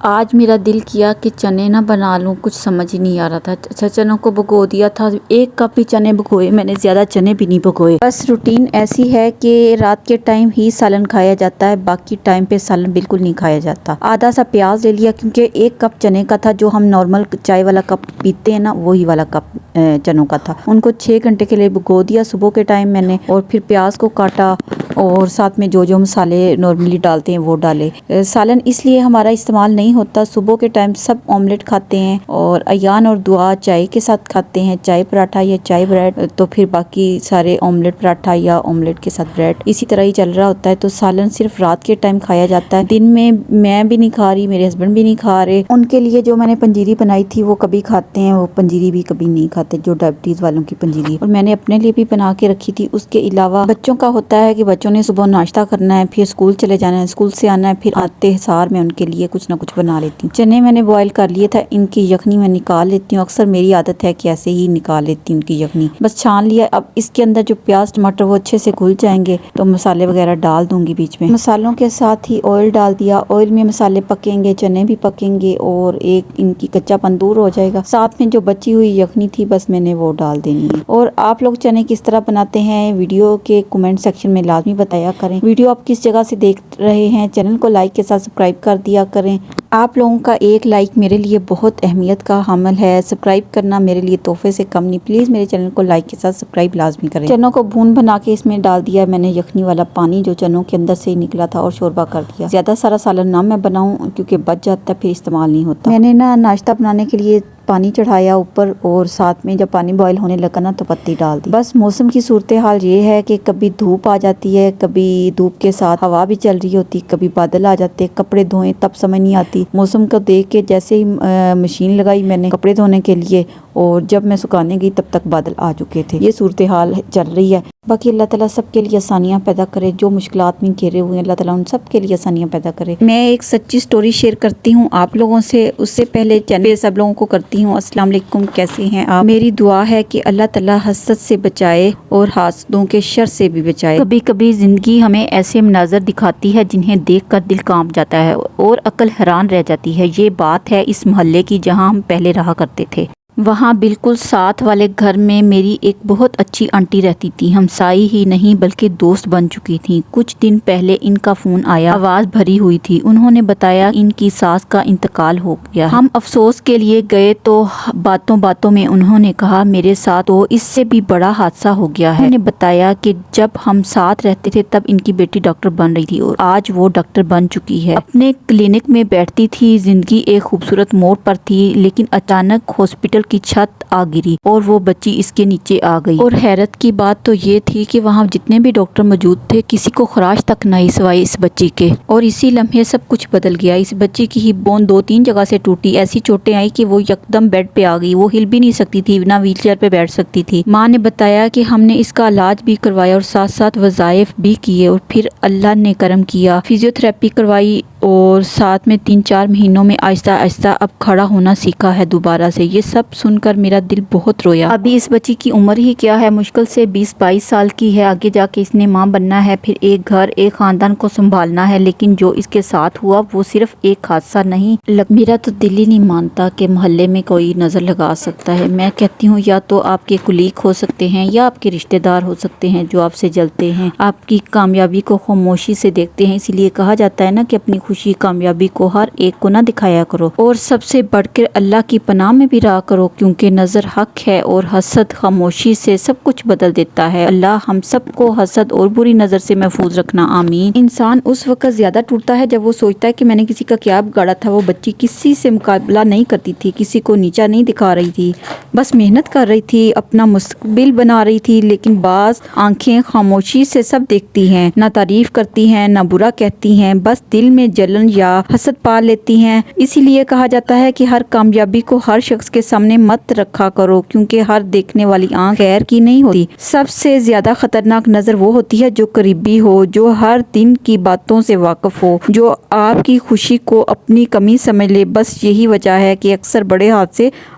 آج میرا دل کیا کہ چنے نہ بنا لوں، کچھ سمجھ ہی نہیں آ رہا تھا۔ اچھا چنوں کو بھگو دیا تھا، 1 کپ ہی چنے بھگوئے میں نے، زیادہ چنے بھی نہیں بھگوئے۔ بس روٹین ایسی ہے کہ رات کے ٹائم ہی سالن کھایا جاتا ہے، باقی ٹائم پہ سالن بالکل نہیں کھایا جاتا۔ آدھا سا پیاز لے لیا کیونکہ 1 کپ چنے کا تھا، جو ہم نارمل چائے والا کپ پیتے ہیں نا، وہی والا کپ چنوں کا تھا۔ ان کو 6 گھنٹے کے لیے بھگو دیا صبح کے ٹائم میں نے، اور پھر پیاز کو کاٹا اور ساتھ میں جو مسالے نارملی ڈالتے ہیں وہ ڈالے۔ سالن اس لیے ہمارا استعمال نہیں ہوتا، صبح کے ٹائم سب آملیٹ کھاتے ہیں اور ایان اور دعا چائے کے ساتھ کھاتے ہیں، چائے پراٹھا یا چائے بریڈ، تو پھر باقی سارے آملیٹ پراٹھا یا آملیٹ کے ساتھ بریڈ، اسی طرح ہی چل رہا ہوتا ہے۔ تو سالن صرف رات کے ٹائم کھایا جاتا ہے، دن میں میں بھی نہیں کھا رہی، میرے ہسبینڈ بھی نہیں کھا رہے۔ ان کے لیے جو میں نے پنجیری بنائی تھی وہ کبھی کھاتے ہیں، وہ پنجیری بھی کبھی نہیں کھاتے، جو ڈائبٹیز والوں کی پنجیری، اور میں نے اپنے لیے بھی بنا کے رکھی تھی۔ اس کے علاوہ بچوں کا ہوتا ہے کہ بچوں نے صبح ناشتہ کرنا ہے، پھر اسکول چلے جانا ہے، اسکول سے آنا ہے، پھر آتے سار میں ان کے لیے کچھ نہ کچھ بنا لیتی ہوں۔ چنے میں نے بوائل کر لیے تھا، ان کی یخنی میں نکال لیتی ہوں، اکثر میری عادت ہے کہ ایسے ہی نکال لیتی ہوں ان کی یخنی، بس چھان لیا۔ اب اس کے اندر جو پیاز ٹماٹر وہ اچھے سے گھل جائیں گے تو مسالے وغیرہ ڈال دوں گی بیچ میں۔ مسالوں کے ساتھ ہی آئل ڈال دیا، آئل میں مسالے پکیں گے، چنے بھی پکیں گے اور ایک ان کی کچا پن دور ہو جائے گا، ساتھ میں جو بچی ہوئی یخنی تھی بس میں نے وہ ڈال دینی ہے۔ اور آپ لوگ چنے کس طرح بناتے ہیں ویڈیو کے کمنٹ سیکشن میں لازمی بتایا کریں۔ ویڈیو آپ کس جگہ سے دیکھ رہے ہیں، چینل کو لائک کے ساتھ سبسکرائب کر دیا کریں۔ آپ لوگوں کا ایک لائک میرے لیے بہت اہمیت کا حامل ہے، سبسکرائب کرنا میرے لیے تحفے سے کم نہیں، پلیز میرے چینل کو لائک کے ساتھ سبسکرائب لازمی کریں۔ چنوں کو بھون بنا کے اس میں ڈال دیا میں نے یخنی والا پانی جو چنوں کے اندر سے ہی نکلا تھا، اور شوربہ کر دیا۔ زیادہ سارا سالن نہ میں بناؤں کیونکہ بچ جاتا ہے، پھر استعمال نہیں ہوتا۔ میں نے ناشتہ بنانے کے لیے پانی چڑھایا اوپر، اور ساتھ میں جب پانی بوائل ہونے لگا نا تو پتی ڈال دی۔ بس موسم کی صورتحال یہ ہے کہ کبھی دھوپ آ جاتی ہے، کبھی دھوپ کے ساتھ ہوا بھی چل رہی ہوتی، کبھی بادل آ جاتے، کپڑے دھوئیں تب سمجھ نہیں آتی۔ موسم کو دیکھ کے جیسے ہی مشین لگائی میں نے کپڑے دھونے کے لیے، اور جب میں سکھانے گئی تب تک بادل آ چکے تھے۔ یہ صورتحال چل رہی ہے۔ باقی اللہ تعالیٰ سب کے لیے آسانیاں پیدا کرے، جو مشکلات میں گھیرے ہوئے ہیں اللہ تعالیٰ ان سب کے لیے آسانیاں پیدا کرے۔ میں ایک سچی سٹوری شیئر کرتی ہوں آپ لوگوں سے، اس سے پہلے چینل پہ سب لوگوں کو کرتی ہوں السلام علیکم، کیسے ہیں آپ؟ میری دعا ہے کہ اللہ تعالیٰ حسد سے بچائے اور حاسدوں کے شر سے بھی بچائے۔ کبھی کبھی زندگی ہمیں ایسے مناظر دکھاتی ہے جنہیں دیکھ کر دل کانپ جاتا ہے اور عقل حیران رہ جاتی ہے۔ یہ بات ہے اس محلے کی جہاں ہم پہلے رہا کرتے تھے۔ وہاں بالکل ساتھ والے گھر میں میری ایک بہت اچھی آنٹی رہتی تھی، ہمسائی ہی نہیں بلکہ دوست بن چکی تھی۔ کچھ دن پہلے ان کا فون آیا، آواز بھری ہوئی تھی۔ انہوں نے بتایا ان کی ساس کا انتقال ہو گیا۔ ہم افسوس کے لیے گئے تو باتوں باتوں میں انہوں نے کہا میرے ساتھ تو اس سے بھی بڑا حادثہ ہو گیا ہے۔ انہوں نے بتایا کہ جب ہم ساتھ رہتے تھے تب ان کی بیٹی ڈاکٹر بن رہی تھی اور آج وہ ڈاکٹر بن چکی ہے۔ اپنے کلینک میں بیٹھتی تھی، زندگی ایک خوبصورت موڑ پر تھی، لیکن اچانک ہاسپٹل کی چھت آ گری اور وہ بچی اس کے نیچے آ گئی۔ اور حیرت کی بات تو یہ تھی کہ وہاں جتنے بھی ڈاکٹر موجود تھے کسی کو خراش تک نہیں سوائے اس بچی کے، اور اسی لمحے سب کچھ بدل گیا۔ اس بچی کی ہپ بون 2-3 جگہ سے ٹوٹی، ایسی چوٹیں آئی کہ وہ یکدم بیڈ پہ آ گئی، وہ ہل بھی نہیں سکتی تھی، نہ ویل چیئر پہ بیٹھ سکتی تھی۔ ماں نے بتایا کہ ہم نے اس کا علاج بھی کروایا اور ساتھ ساتھ وظائف بھی کیے، اور پھر اللہ نے کرم کیا، فزیو تھراپی کروائی، اور ساتھ میں 3-4 مہینوں میں آہستہ آہستہ اب کھڑا ہونا سیکھا ہے دوبارہ سے۔ یہ سب سن کر میرا دل بہت رویا۔ ابھی اس بچی کی عمر ہی کیا ہے، مشکل سے 20-22 سال کی ہے، آگے جا کے اس نے ماں بننا ہے، پھر ایک گھر ایک خاندان کو سنبھالنا ہے، لیکن جو اس کے ساتھ ہوا وہ صرف ایک حادثہ نہیں۔ میرا تو دل ہی نہیں مانتا کہ محلے میں کوئی نظر لگا سکتا ہے۔ میں کہتی ہوں یا تو آپ کے کولیگ ہو سکتے ہیں یا آپ کے رشتہ دار ہو سکتے ہیں جو آپ سے جلتے ہیں، آپ کی کامیابی کو خاموشی سے دیکھتے ہیں، اسی لیے کہا جاتا ہے نا کہ اپنی خوشی کامیابی کو ہر ایک کو نہ دکھایا کرو، اور سب سے بڑھ کر اللہ کی پناہ میں بھی رہا کرو، کیونکہ نظر حق ہے اور حسد خاموشی سے سب کچھ بدل دیتا ہے۔ اللہ ہم سب کو حسد اور بری نظر سے محفوظ رکھنا، آمین۔ انسان اس وقت زیادہ ٹوٹتا ہے جب وہ سوچتا ہے کہ میں نے کسی کا کیا بگاڑا تھا۔ وہ بچی کسی سے مقابلہ نہیں کرتی تھی، کسی کو نیچا نہیں دکھا رہی تھی، بس محنت کر رہی تھی، اپنا مستقبل بنا رہی تھی، لیکن بعض آنکھیں خاموشی سے سب دیکھتی ہیں، نہ تعریف کرتی ہیں نہ برا کہتی ہیں، بس دل میں جلن یا حسد پال لیتی ہیں۔ اسی لیے کہا جاتا ہے کہ ہر کامیابی کو ہر شخص کے سامنے مت رکھا کرو، کیونکہ ہر دیکھنے والی آنکھ خیر کی نہیں ہوتی۔ سب سے زیادہ خطرناک نظر وہ ہوتی ہے جو قریبی ہو، جو ہر دن کی باتوں سے واقف ہو، جو آپ کی خوشی کو اپنی کمی سمجھ لے۔ بس یہی وجہ ہے کہ اکثر بڑے حادثے